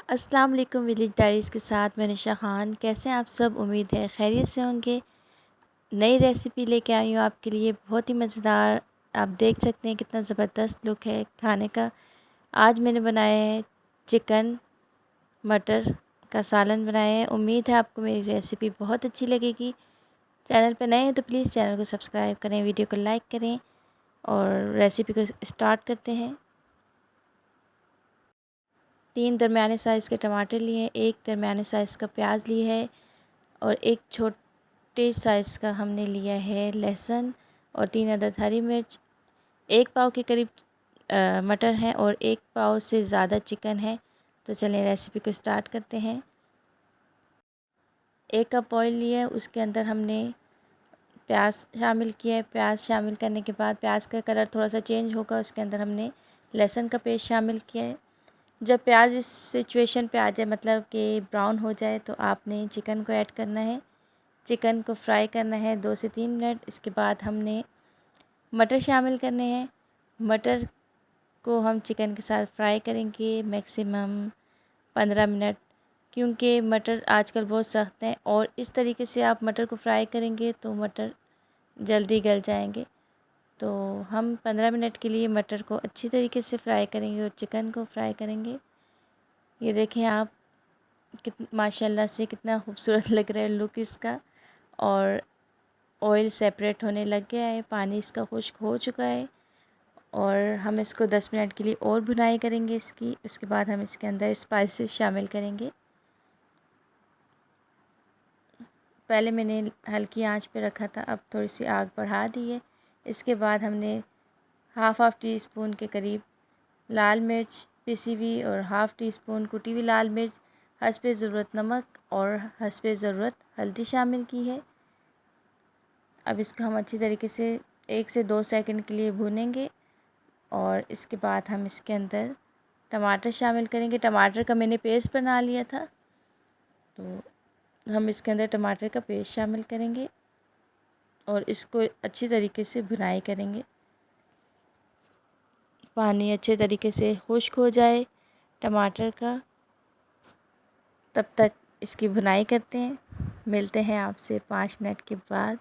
अस्सलाम वालेकुम village diaries के साथ मैं निशा ख़ान। कैसे हैं आप सब? उम्मीद है खैरियत से होंगे। नई रेसिपी लेके आई हूँ आपके लिए, बहुत ही मज़ेदार। आप देख सकते हैं कितना ज़बरदस्त लुक है खाने का। आज मैंने बनाया है चिकन मटर का सालन बनाया है। उम्मीद है आपको मेरी रेसिपी बहुत अच्छी लगेगी। चैनल पर नए हैं तो प्लीज़ चैनल को सब्सक्राइब करें, वीडियो को लाइक करें और रेसिपी को स्टार्ट करते हैं। 3 दरमियाने साइज़ के टमाटर लिए हैं, 1 दरमियाने साइज़ का प्याज लिया है और 1 छोटे साइज़ का हमने लिया है लहसुन और 3 अदद हरी मिर्च। 1 पाव के करीब मटर हैं और 1 पाव से ज़्यादा चिकन है। तो चलिए रेसिपी को स्टार्ट करते हैं। 1 कप ऑयल लिया है, उसके अंदर हमने प्याज शामिल किया है। प्याज शामिल करने के बाद प्याज का कलर थोड़ा सा चेंज होगा, उसके अंदर हमने लहसुन का पेस्ट शामिल किया है। जब प्याज इस सिचुएशन पे आ जाए, मतलब कि ब्राउन हो जाए, तो आपने चिकन को ऐड करना है। चिकन को फ्राई करना है 2 से 3 मिनट। इसके बाद हमने मटर शामिल करने हैं। मटर को हम चिकन के साथ फ्राई करेंगे मैक्सिमम 15 मिनट, क्योंकि मटर आजकल बहुत सख्त हैं और इस तरीके से आप मटर को फ्राई करेंगे तो मटर जल्दी गल जाएंगे। तो हम 15 मिनट के लिए मटर को अच्छी तरीके से फ्राई करेंगे और चिकन को फ्राई करेंगे। ये देखें आप माशाल्लाह से कितना खूबसूरत लग रहा है लुक इसका। और ऑयल सेपरेट होने लग गया है, पानी इसका खुश्क हो चुका है और हम इसको 10 मिनट के लिए और भुनाई करेंगे इसकी। उसके बाद हम इसके अंदर स्पाइसेस शामिल करेंगे। पहले मैंने हल्की आंच पे रखा था, अब थोड़ी सी आग बढ़ा दी है। इसके बाद हमने हाफ़ टी स्पून के करीब लाल मिर्च पिसी हुई और हाफ़ टी स्पून कुटी हुई लाल मिर्च, हस्बे ज़रूरत नमक और हस्बे ज़रूरत हल्दी शामिल की है। अब इसको हम अच्छी तरीके से 1 से 2 सेकंड के लिए भूनेंगे और इसके बाद हम इसके अंदर टमाटर शामिल करेंगे। टमाटर का मैंने पेस्ट बना लिया था, तो हम इसके अंदर टमाटर का पेस्ट शामिल करेंगे और इसको अच्छी तरीके से भुनाई करेंगे। पानी अच्छे तरीके से खुश्क हो जाए टमाटर का, तब तक इसकी भुनाई करते हैं। मिलते हैं आपसे 5 मिनट के बाद।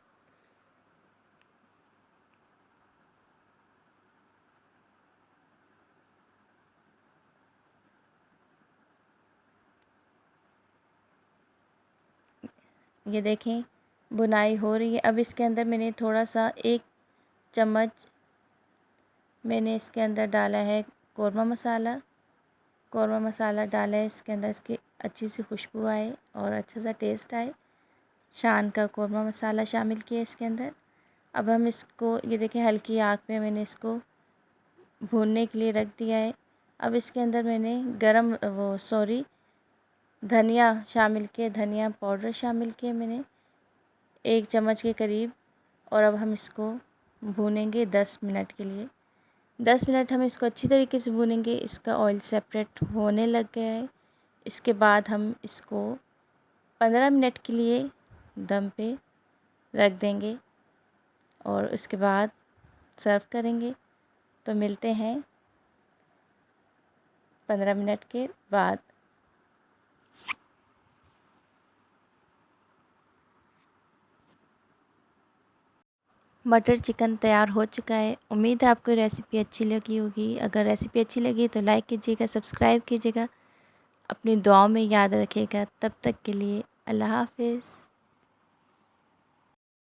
ये देखें भुनाई हो रही है। अब इसके अंदर मैंने थोड़ा सा 1 चम्मच मैंने इसके अंदर डाला है कौरमा मसाला। कौरमा मसाला डाला है इसके अंदर, इसकी अच्छी सी खुशबू आए और अच्छा सा टेस्ट आए। शान का कौरमा मसाला शामिल किया इसके अंदर। अब हम इसको, ये देखें हल्की आग पे मैंने इसको भूनने के लिए रख दिया है। अब इसके अंदर मैंने धनिया शामिल किया, धनिया पाउडर शामिल किया मैंने 1 चम्मच के करीब। और अब हम इसको भूनेंगे 10 मिनट के लिए। 10 मिनट हम इसको अच्छी तरीके से भूनेंगे। इसका ऑयल सेपरेट होने लग गया है। इसके बाद हम इसको 15 मिनट के लिए दम पे रख देंगे और उसके बाद सर्व करेंगे। तो मिलते हैं 15 मिनट के बाद। मटर चिकन तैयार हो चुका है। उम्मीद है आपको रेसिपी अच्छी लगी होगी। अगर रेसिपी अच्छी लगी तो लाइक कीजिएगा, सब्सक्राइब कीजिएगा, अपनी दुआओं में याद रखिएगा। तब तक के लिए अल्लाह हाफ़िज़।